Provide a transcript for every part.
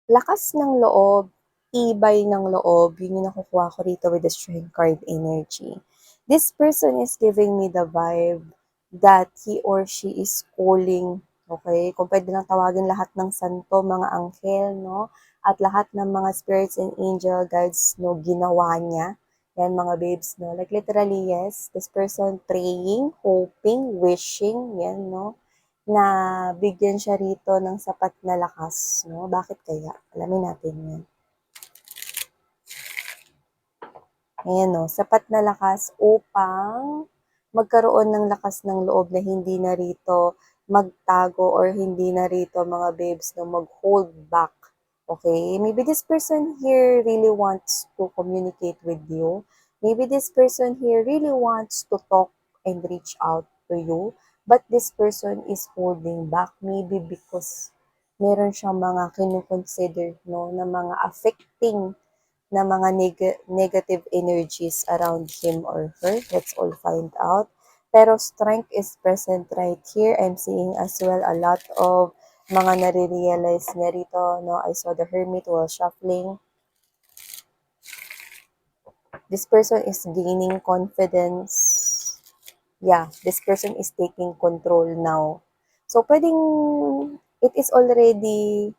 Lakas ng loob, tibay ng loob, yun yung nakukuha ko rito with the Strength card energy. This person is giving me the vibe that he or she is calling, okay? Kung pwede lang tawagin lahat ng santo, mga anghel, no? At lahat ng mga spirits and angel guides, no, ginawa niya. Yan mga babes, no? Like literally, yes, this person praying, hoping, wishing, yan, no? Na bigyan siya rito ng sapat na lakas, no? Bakit kaya? Alamin natin yan. Ayan, no? Sapat na lakas upang magkaroon ng lakas ng loob na hindi na rito magtago or hindi na rito mga babes no mag-hold back. Okay? Maybe this person here really wants to communicate with you. Maybe this person here really wants to talk and reach out to you. But this person is holding back maybe because meron siyang mga kinukonsider no, na mga affecting na mga negative energies around him or her. Let's all find out. Pero strength is present right here. I'm seeing as well a lot of mga nare-realize niya rito. No? I saw the hermit while shuffling. This person is gaining confidence. Yeah, this person is taking control now. So, pwedeng it is already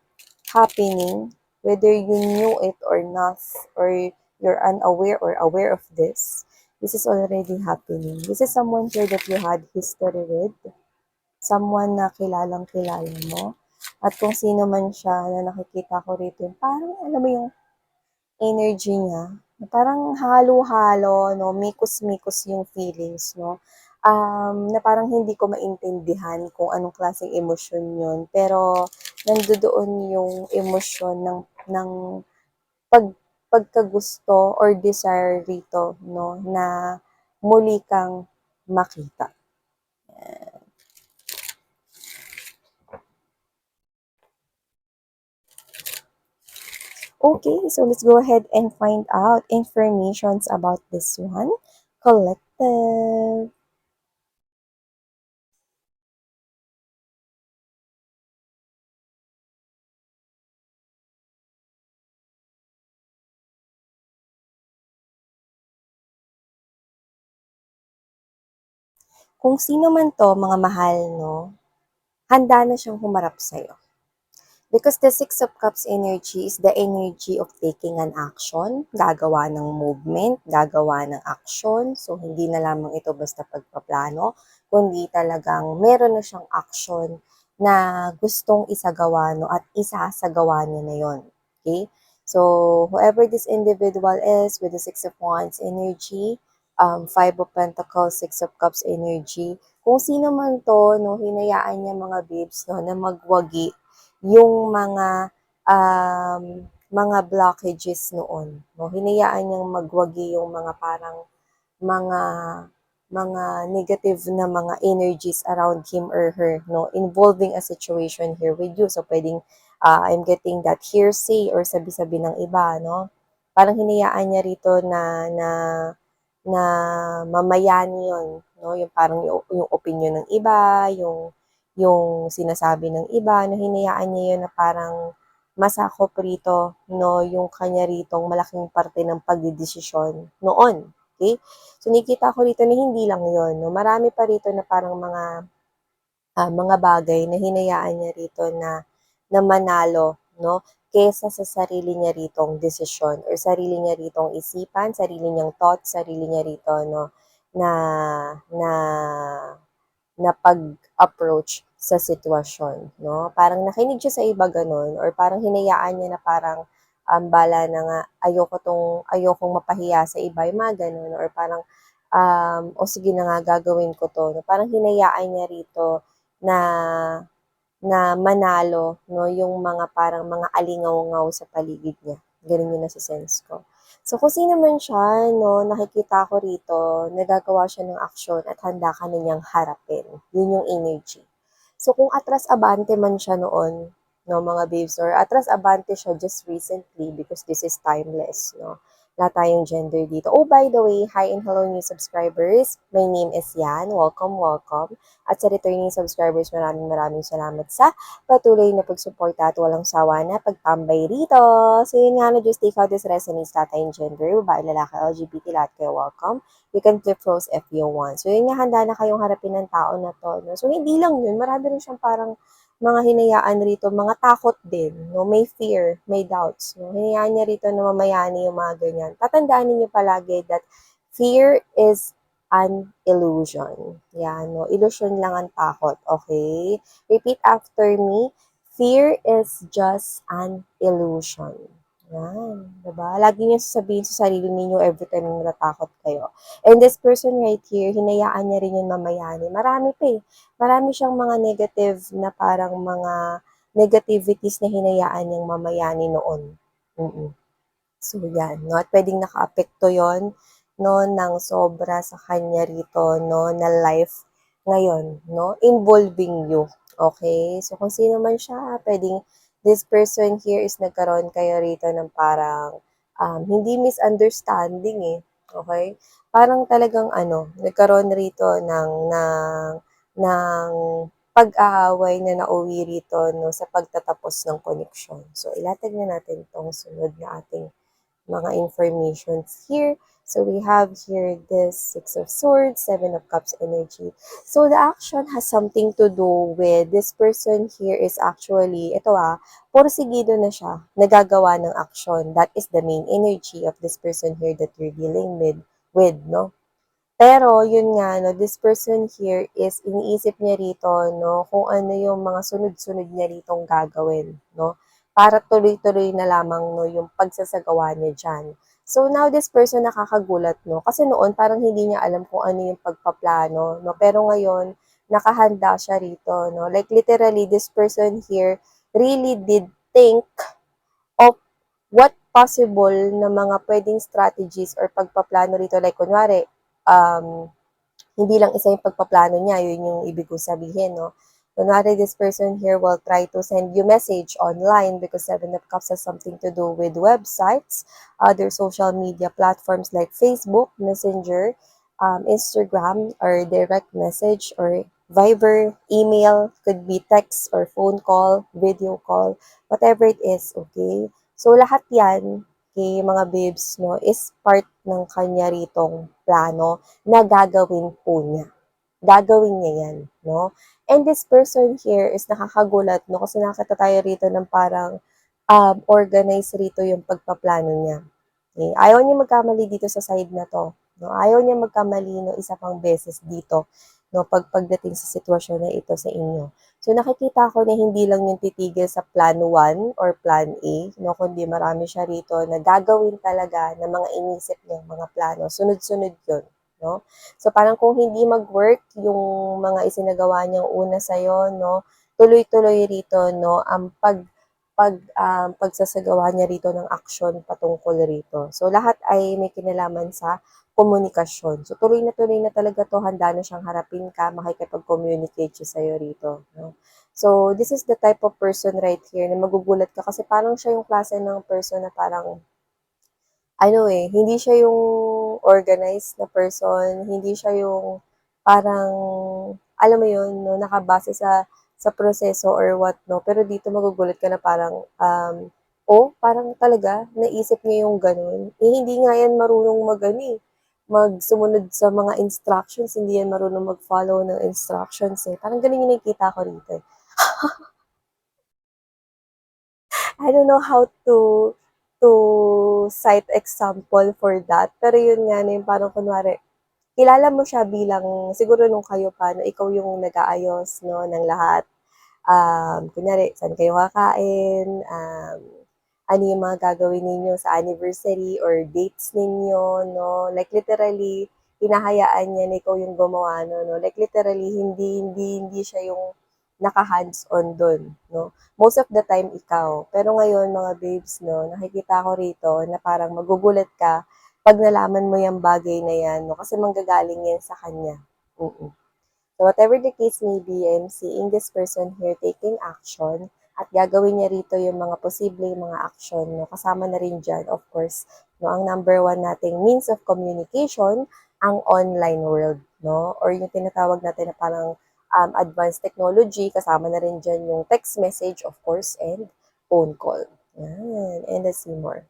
happening, whether you knew it or not, or you're unaware or aware of this. This is already happening. This is someone here that you had history with, someone na kilalang kilala mo. At kung sino man siya na nakikita ko rito, parang alam mo yung energy niya, parang halo-halo, no? Mikos-mikos yung feelings, no? Na parang hindi ko maintindihan kung anong klaseng emosyon yun. Pero, nandoon yung emosyon ng pag, pagkagusto or desire rito, no? Na muli kang makita. Okay, so let's go ahead and find out informations about this one. Collective. Kung sino man to, mga mahal, no, handa na siyang humarap sa'yo. Because the Six of Cups energy is the energy of taking an action, gagawa ng movement, gagawa ng action. So, hindi na lamang ito basta pagpaplano, kundi talagang meron na siyang action na gustong isagawa no, at isasagawa niya na yon. Okay? So, whoever this individual is with the Six of Wands energy, Five of Pentacles, Six of Cups energy, kung sino man to, no, hinayaan niya mga babes no, na magwagi yung mga blockages noon. No? Hinayaan niyang magwagi yung mga parang mga mga negative na mga energies around him or her, no, involving a situation here with you. So, pwedeng, I'm getting that hearsay or sabi-sabi ng iba, no? Parang hinayaan niya rito na mamayani yun, no? Yung parang yung opinion ng iba, yung sinasabi ng iba, no? Hinayaan niya yun na parang masakop rito, no? Yung kanya ritong malaking parte ng pagdidesisyon noon. Okay? So, nakikita ko rito na hindi lang yon, no? Marami pa rito na parang mga bagay na hinayaan niya rito na manalo, no? Kesa sa sarili niya ritong desisyon or sarili niya ritong isipan, sarili niyang thoughts, sarili niya rito, no? Na, na, na pag-approach sa sitwasyon, no? Parang nakinig siya sa iba ganun or parang hinayaan niya na parang bala na nga ayokong mapahiya sa iba, yung mga ganun or parang o sige na nga gagawin ko to. No? Parang hinayaan niya rito na na manalo no yung mga parang mga alingaw-ngaw sa paligid niya. Ganun yung nasa-sense ko. So, kung sino man siya, no, nakikita ko rito, nagagawa siya ng aksyon at handa ka na niyang harapin. Yun yung energy. So, kung atras-abante man siya noon, no, mga babes, or atras-abante siya just recently because this is timeless, no. wala tayong gender dito. Oh, by the way, hi and hello new subscribers. My name is Yan. Welcome, welcome. At sa returning subscribers, maraming salamat sa patuloy na pagsuporta at walang sawa na pagtambay rito. So yun nga, no, just take out this resonates lahat tayong gender, babae, lalaki, LGBT, lahat kayo welcome. You can flip roles if you want. So yun nga, handa na kayong harapin ng tao na to. No? So hindi lang yun, marami rin siyang parang mga hinayaan rito, mga takot din, no? May fear, may doubts, no? Hinayaan niya rito na mamayani yung mga ganyan. Tatandaan niyo palagi that fear is an illusion. Yan, no? Illusion lang ang takot, okay? Repeat after me. Fear is just an illusion. Yan, diba? Lagi niyo sasabihin sa sarili ninyo every time na natakot kayo. And this person right here, hinayaan niya rin yung mamayani. Marami pa eh. Marami siyang mga negative na parang mga negativities na hinayaan niyang mamayani noon. So, yan, no? At pwedeng nakaapekto yon, no, ng sobra sa kanya rito, no, na life ngayon, no, involving you. Okay? So, kung sino man siya, pwedeng this person here is nagkaroon kayo rito ng parang hindi misunderstanding eh. Okay? Parang talagang nagkaroon rito ng pag-aaway na nauwi rito, no, sa pagtatapos ng connection. So, ilatag na natin tong sunod na ating mga informations here. So we have here this Six of Swords, Seven of Cups energy. So the action has something to do with this person here is actually, porsigido na siya, nagagawa ng action. That is the main energy of this person here that you're dealing with, no? Pero, yun nga, no, this person here is, iniisip niya rito, no, kung ano yung mga sunod-sunod niya ritong gagawin, no, para tuloy-tuloy na lamang, no, yung pagsasagawa niya dyan. So, now this person nakakagulat, no, kasi noon parang hindi niya alam kung ano yung pagpaplano, no, pero ngayon, nakahanda siya rito, no, like literally, this person here really did think of what possible na mga pwedeng strategies or pagpaplano rito, like kunwari, hindi lang isa yung pagpaplano niya, yun yung ibig kong sabihin, no? Kunwari, this person here will try to send you message online because Seven of Cups has something to do with websites, other social media platforms like Facebook, Messenger, Instagram, or direct message, or Viber, email, could be text or phone call, video call, whatever it is, okay? So, lahat yan, okay, mga babes, no, is part ng kanya ritong plano na gagawin po niya. Gagawin niya yan, no? And this person here is nakakagulat, no? Kasi nakita tayo rito ng parang organize rito yung pagpaplano niya. Okay? Ayaw niya magkamali dito sa side na to. No? Ayaw niya magkamali no, isa pang beses dito no, pagdating sa sitwasyon na ito sa inyo. So nakikita ko na hindi lang yung titigil sa plan 1 or plan A, no, kundi marami siya rito na gagawin talaga ng mga inisip niyang mga plano. Sunod-sunod yun. No? So parang kung hindi mag-work yung mga isinagawa niyang una sa'yo, no, tuloy-tuloy rito no, ang pagsasagawa niya rito ng aksyon patungkol rito. So lahat ay may kinalaman sa komunikasyon. So tuloy na talaga to, handa na siyang harapin ka, makikipag-communicate siya sa'yo rito. No? So this is the type of person right here na magugulat ka kasi parang siya yung klase ng person na parang hindi siya yung organized na person, hindi siya yung parang, alam mo yun, no, nakabase sa proseso or what, no, pero dito magugulat ka na parang, parang talaga, naisip niya yung ganun. Hindi nga yan marunong magsumunod sa mga instructions, hindi yan marunong mag-follow ng instructions eh. Parang ganun yung nakikita ko rito eh. I don't know how to cite example for that. Pero yun nga na yung parang kunwari, kilala mo siya bilang, siguro nung kayo pa, no, ikaw yung nag-aayos, no, ng lahat. Kunyari, saan kayo kakain, ano yung mga gagawin ninyo sa anniversary or dates ninyo, no? Like literally, hinahayaan niya na ikaw yung gumawa, no? Like literally, hindi siya yung naka-hands-on dun, no? Most of the time, ikaw. Pero ngayon, mga babes, no, nakikita ko rito na parang magugulat ka pag nalaman mo yung bagay na yan, no? Kasi manggagaling yan sa kanya. So whatever the case may be, I'm seeing this person here taking action at gagawin niya rito yung mga posibleng mga action, no? Kasama na rin dyan, of course, no? Ang number one nating means of communication, ang online world, no? Or yung tinatawag natin na parang advanced technology, kasama na rin dyan yung text message, of course, and phone call. Yan, and let's see more.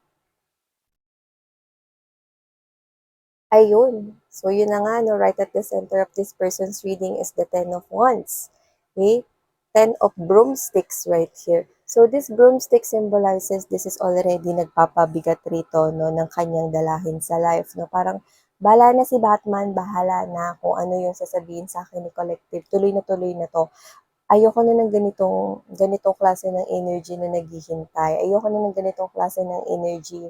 Ayun. So, yun na nga, no, right at the center of this person's reading is the Ten of Wands. Okay? Ten of Broomsticks right here. So, this broomstick symbolizes this is already nagpapabigat rito, no, ng kanyang dalahin sa life, no. Parang, bahala na si Batman, bahala na kung ano yung sasabihin sa akin ni Collective. Tuloy na to. Ayoko na ng ganitong klase ng energy na naghihintay. Ayoko na ng ganitong klase ng energy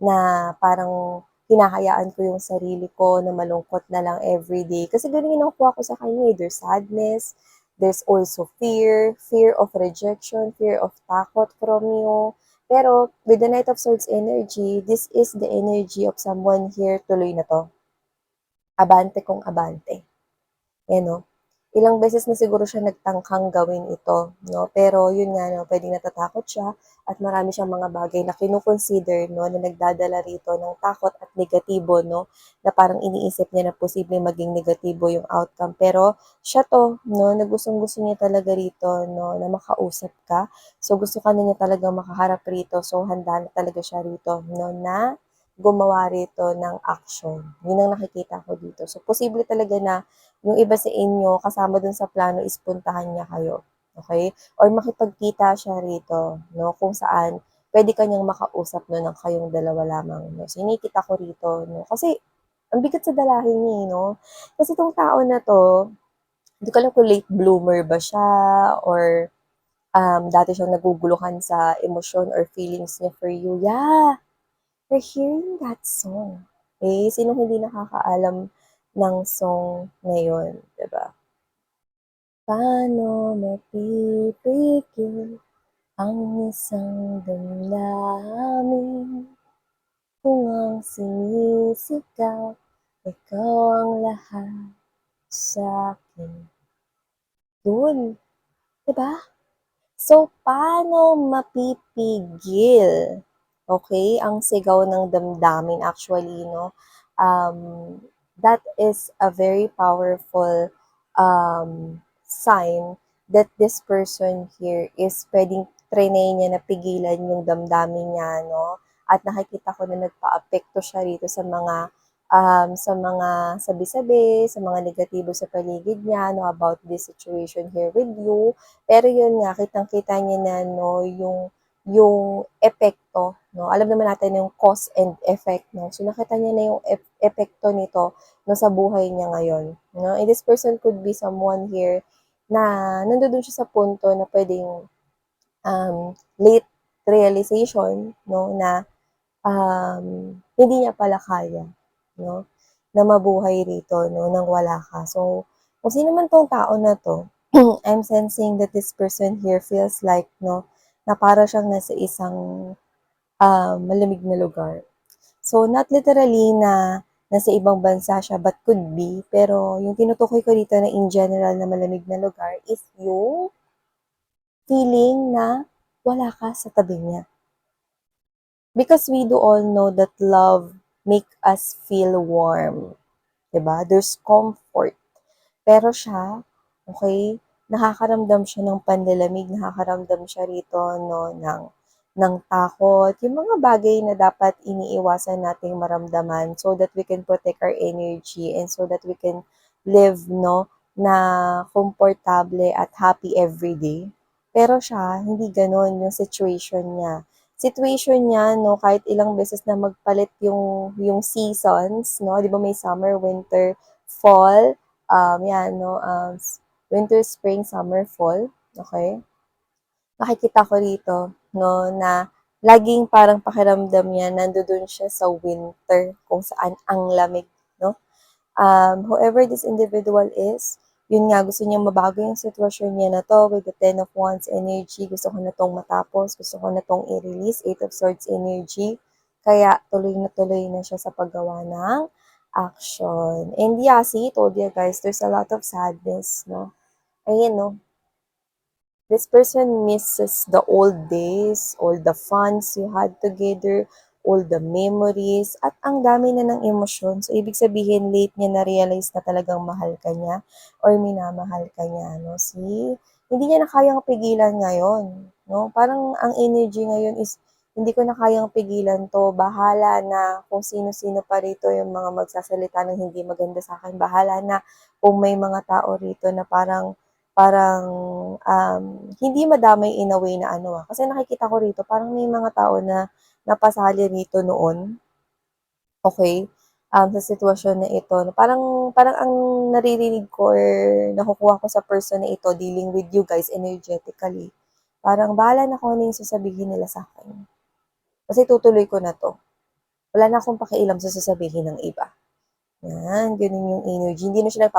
na parang hinahayaan ko yung sarili ko na malungkot na lang everyday. Kasi ganun yung nakukuha ko sa kanya eh. There's sadness, there's also fear of rejection, fear of takot from you. Pero with the Knight of Swords energy, this is the energy of someone here, tuloy na to. Abante kung abante. Eh, no? Ilang beses na siguro siya nagtangkang gawin ito, no? Pero yun nga, no, pwedeng natatakot siya at marami siyang mga bagay na kinukonsider, no, na nagdadala rito ng takot at negatibo, no, na parang iniisip niya na posibleng maging negatibo yung outcome. Pero siya to, no, na gustong-gusto niya talaga rito, no, na makausap ka. So, gusto ka na niya talaga makaharap rito. So, handa na talaga siya rito, no, na gumawa rito ng action. Yun ang nakikita ko dito. So, posible talaga na yung iba sa inyo, kasama dun sa plano is puntahan niya kayo. Okay? Or makipagkita siya rito, no? Kung saan, pwede kanyang makausap no, ng kayong dalawa lamang. No? So, inikita ko rito, no? Kasi, ang bigat sa dalahin niya, no? Kasi itong tao na to, hindi ko alam kung late bloomer ba siya, or dati siyang naguguluhan sa emosyon or feelings niya for you. Yeah, we're hearing that song. Eh, sinong hindi nakakaalam ng song na yun, diba? Paano mapipigil ang isang damdamin kung ang sinisigaw, ikaw ang lahat sa'kin? Yun, diba? So, paano mapipigil, okay, ang sigaw ng damdamin actually, no? Um, that is a very powerful sign that this person here is pwedeng trinay niya na pigilan yung damdamin niya, no? At nakikita ko na nagpa-apekto siya rito sa mga sabi-sabi, sa mga negatibo sa paligid niya, no, about this situation here with you. Pero yun nga, kitang-kita niya na, no, yung epekto, no? Alam naman natin yung cause and effect, no? So, nakita niya na yung epekto nito, no, sa buhay niya ngayon, no? And this person could be someone here na nandoon siya sa punto na pwedeng late realization, no, na hindi niya pala kaya, no, na mabuhay rito, no, nang wala ka. So, kung sino man tong tao na to, I'm sensing that this person here feels like, no, na para siyang nasa isang malamig na lugar. So, not literally na nasa ibang bansa siya, but could be. Pero, yung tinutukoy ko dito na in general na malamig na lugar is yung feeling na wala ka sa tabi niya. Because we do all know that love make us feel warm. Diba? There's comfort. Pero siya, okay, nakakaramdam siya ng panlalamig, nakakaramdam siya rito, no, ng takot, yung mga bagay na dapat iniiwasan nating maramdaman so that we can protect our energy and so that we can live, no, na komportable at happy every day. Pero siya, hindi ganon yung situation niya, no, kahit ilang beses na magpalit yung seasons, no, di ba may summer, winter, fall, yan, no, winter, spring, summer, fall, okay? Nakikita ko rito, no, na laging parang pakiramdam niya, nandoon siya sa winter, kung saan ang lamig, no? Whoever this individual is, yun nga, gusto niya mabago yung sitwasyon niya na to with the Ten of Wands energy. Gusto ko na tong matapos. Gusto ko na tong i-release. Eight of Swords energy. Kaya tuloy na siya sa paggawa ng action. And yeah, see, told you guys, there's a lot of sadness, no? Ayan, no? This person misses the old days, all the funs you had together, all the memories, at ang dami na ng emosyon. So, ibig sabihin, late niya na-realize na talagang mahal ka niya or minamahal ka niya, no? See? Hindi niya na kayang pigilan ngayon, no? Parang ang energy ngayon is, hindi ko na kayang pigilan to. Bahala na kung sino-sino pa rito yung mga magsasalita ng hindi maganda sa akin. Bahala na kung may mga tao rito na parang parang, hindi madamay in a way na ano, kasi nakikita ko rito parang may mga tao na napasali rito noon, okay, sa sitwasyon na ito na parang parang ang naririnig ko or nakukuha ko sa person na ito dealing with you guys energetically, parang bahala na kung ano yung sasabihin nila sa'kin. Kasi tutuloy ko na 'to. Wala na akong pakialam sa sasabihin ng iba. Yan, gano'n yung energy. Hindi na siya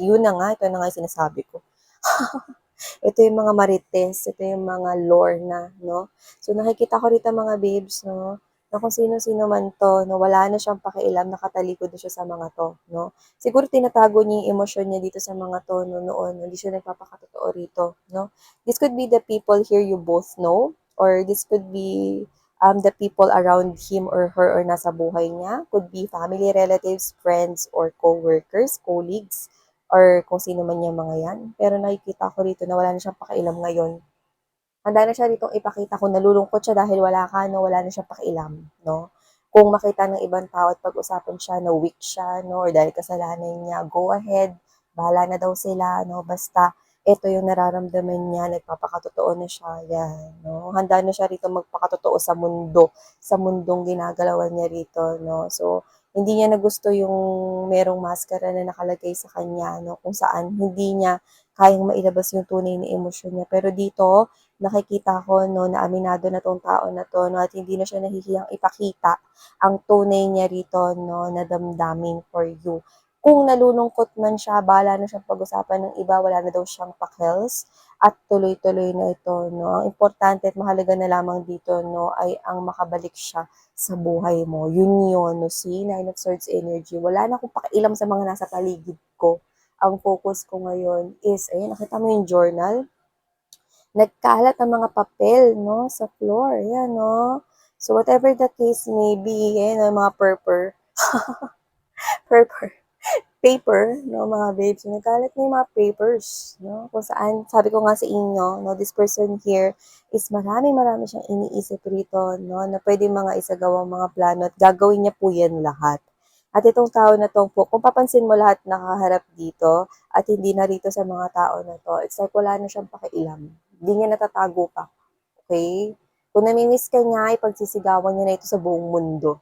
yun na nga, ito na nga yung sinasabi ko. Ito yung mga marites, ito yung mga Lorna, no? So, nakikita ko rito mga babes, no? Na kung sino-sino man to, no, wala na siyang pakialam, nakatalikod na siya sa mga to, no? Siguro tinatago niya yung emosyon niya dito sa mga to, no, noon, hindi siya nagpapakatotoo rito, no? This could be the people here you both know, or this could be the people around him or her or nasa buhay niya, could be family, relatives, friends, or co-workers, colleagues, or kung sino man yung mga yan. Pero nakikita ko rito na wala na siyang pakialam ngayon. Handa na siya ditong ipakita kung nalulungkot siya dahil wala ka, no, wala na siyang pakialam, no? Kung makita ng ibang tao at pag-usapan siya na weak siya, no, or dahil kasalanan niya, go ahead, bahala na daw sila, no, basta ito yung nararamdaman niya, nagpapakatotoo na siya, yan, no? Handa na siya rito magpakatotoo sa mundong ginagalawan niya rito, no? So, hindi niya na gusto yung merong maskara na nakalagay sa kanya, no, kung saan hindi niya kayang mailabas yung tunay na emosyon niya. Pero dito, nakikita ko, no, na aminado na 'tong tao na 'to, no, at hindi na siya nahihiyang ipakita ang tunay niya rito, no, na damdamin for you. Kung nalulungkot man siya, bahala na siyang pag-usapan ng iba, wala na daw siyang pakels at tuloy-tuloy na ito, no. Ang importante at mahalaga na lamang dito, no, ay ang makabalik siya sa buhay mo. Yun yun, no, see, Nine of Swords energy. Wala na akong pakialam sa mga nasa paligid ko. Ang focus ko ngayon is, ayun, nakita mo yung journal? Nagkalat ang mga papel, no, sa floor. Yan, no. So, whatever the case may be, yan, no, mga purper, paper, no, mga babes. So, nagkalat na yung mga papers, no, kung saan, sabi ko nga sa inyo, no, this person here is marami siyang iniisip rito, no, na pwede mga isagawang mga plano at gagawin niya po yan lahat. At itong tao na to po, kung papansin mo lahat nakaharap dito at hindi na rito sa mga tao na to, it's like wala na siyang pakialam. Hindi niya natatago pa. Okay? Kung namimiss ka niya, ipagsisigawan niya na ito sa buong mundo.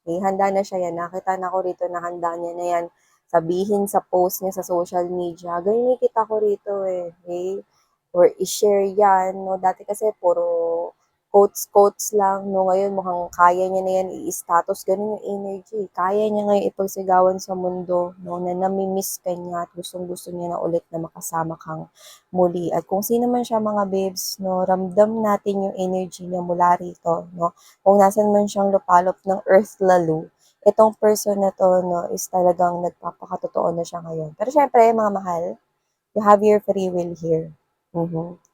Okay? Handa na siya yan. Nakita na ko rito na handa niya na yan. Sabihin sa post niya sa social media. Ganyan kita ko rito eh. Okay? Or i-share yan. No? Dati kasi puro quotes lang, no, ngayon mukhang kaya niya na yan i-status, ganun yung energy. Kaya niya ngayon ipagsigawan sa mundo, no, na namimiss ka niya at gustong-gusto niya na ulit na makasama kang muli. At kung sino man siya mga babes, no, ramdam natin yung energy niya mula rito, no. Kung nasan man siyang lupalop ng earth lalo, itong person na to, no, is talagang nagpapakatotoo na siya ngayon. Pero syempre, mga mahal, you have your free will here.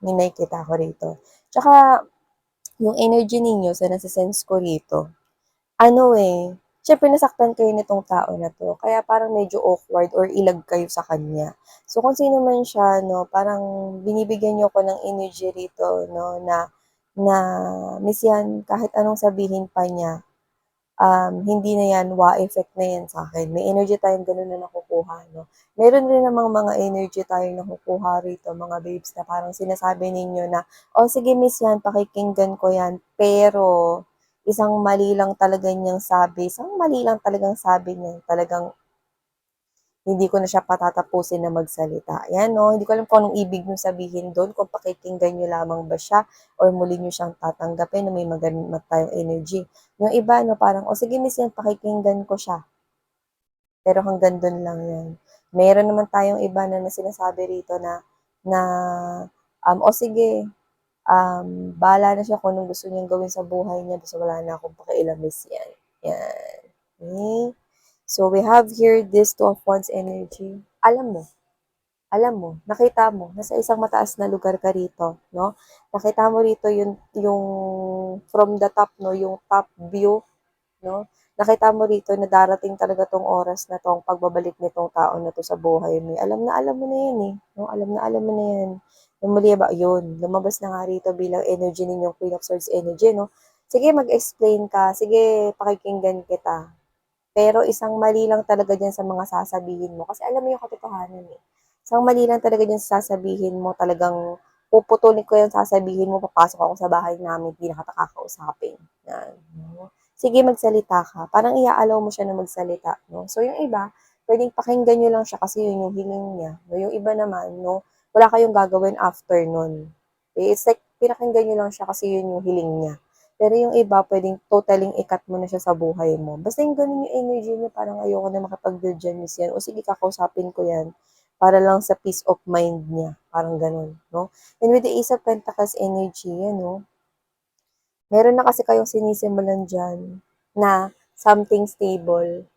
May nakikita ko rito. Tsaka, yung energy ninyo sa nasa-sense ko rito, ano eh, syempre nasaktan kayo nitong tao na 'to, kaya parang medyo awkward or ilag kayo sa kanya. So, kung sino man siya 'no, parang binibigyan niyo ako ng energy rito 'no, na na miss yan kahit anong sabihin pa niya, hindi na yan, effect na yan sa'kin. May energy tayong gano'n na nakukuha 'no. Meron rin namang mga energy tayong nakukuha rito mga babes na parang sinasabi ninyo na, "Oh, sige miss yan, pakikinggan ko yan." Pero isang mali lang talagang sabi niya, talagang hindi ko na siya patatapusin na magsalita. Ayan 'no, hindi ko alam kung anong ibig niyong sabihin do'n, kung pakikinggan niyo lamang ba siya or muli niyo siyang tatanggapin na may maganda tayong energy. Yung iba 'no, parang, "O sige miss yan, pakikinggan ko siya." Pero hanggang do'n lang 'yan. Meron naman tayong iba na sinasabi rito na, "O sige, bahala na siya kung anong gusto niyang gawin sa buhay niya basta wala na akong pakialam," miss yan. Yan, okey. So, we have here this Two of Wands energy. Alam mo, alam mo, nakita mo, nasa isang mataas na lugar ka rito, no? Nakita mo rito yung from the top, no? Yung top view, no? Nakita mo rito na darating talaga tong oras na tong pagbabalik nitong tao na to sa buhay mo. Alam mo na yan eh. No? Alam mo na yan. Muli ba, yun, lumabas na nga rito bilang energy ninyong Queen of Swords energy, no? Sige, mag-explain ka. Sige, pakikinggan kita. Pero isang mali lang talaga dyan sa mga sasabihin mo. Kasi alam mo yung katotohanan eh. Isang mali lang talaga dyan sa sasabihin mo. Talagang puputulin ko yung sasabihin mo. Papasok ako sa bahay namin. Hindi na kita kakausapin. Yan. No? Sige, magsalita ka. Parang iaalaw mo siya na magsalita. No? So yung iba, pwedeng pakinggan nyo lang siya kasi yun yung hiling niya. No? Yung iba naman, no, wala kayong gagawin after nun. It's like, pinakinggan nyo lang siya kasi yun yung hiling niya. Pero yung iba, pwedeng totaling ikat mo na siya sa buhay mo. Basta yung ganun yung energy niya, parang ayoko na makapag-build dyan, miss yan. O sige, kakausapin ko yan para lang sa peace of mind niya. Parang ganun, no? And with the Ace of Pentacles energy, yan, no? Meron na kasi kayong sinisimulan dyan na something stable.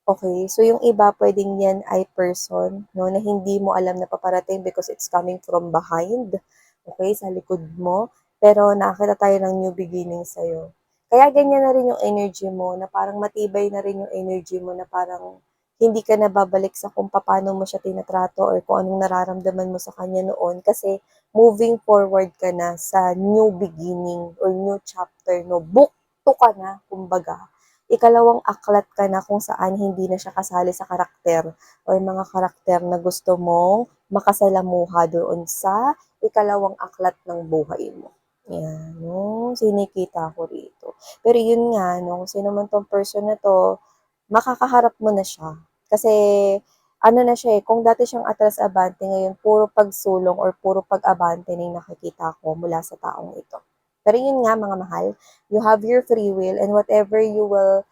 Okay, so yung iba pwedeng yan ay person, no, na hindi mo alam na paparating because it's coming from behind, okay, sa likod mo, pero nakakita tayo ng new beginning sa'yo. Kaya ganyan na rin yung energy mo, na parang matibay na rin yung energy mo, na parang hindi ka na babalik sa kung paano mo siya tinatrato or kung anong nararamdaman mo sa kanya noon kasi moving forward ka na sa new beginning or new chapter, no, book to ka na, kumbaga ikalawang aklat ka na kung saan hindi na siya kasali sa karakter or mga karakter na gusto mong makasalamuha doon sa ikalawang aklat ng buhay mo. Yan, no? Sinikita ko rito. Pero yun nga, no? Kung sino man tong person na to, makakaharap mo na siya. Kasi, ano na siya eh, kung dati siyang atras-abante, ngayon puro pagsulong or puro pag-abante na yung nakikita ko mula sa taong ito. Pero yun nga, mga mahal, you have your free will and whatever you will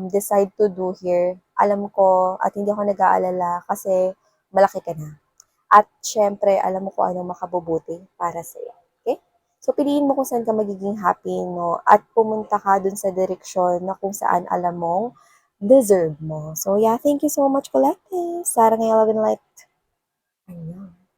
decide to do here, alam ko at hindi ako nag-aalala kasi malaki ka na. At syempre, alam mo kung anong makabubuti para sa iyo. Okay? So, piliin mo kung saan ka magiging happy, no? At pumunta ka dun sa direksyon na kung saan alam mong deserve mo. So, yeah, thank you so much, Collective. Sarah ngayon, Love and Light. Ayan.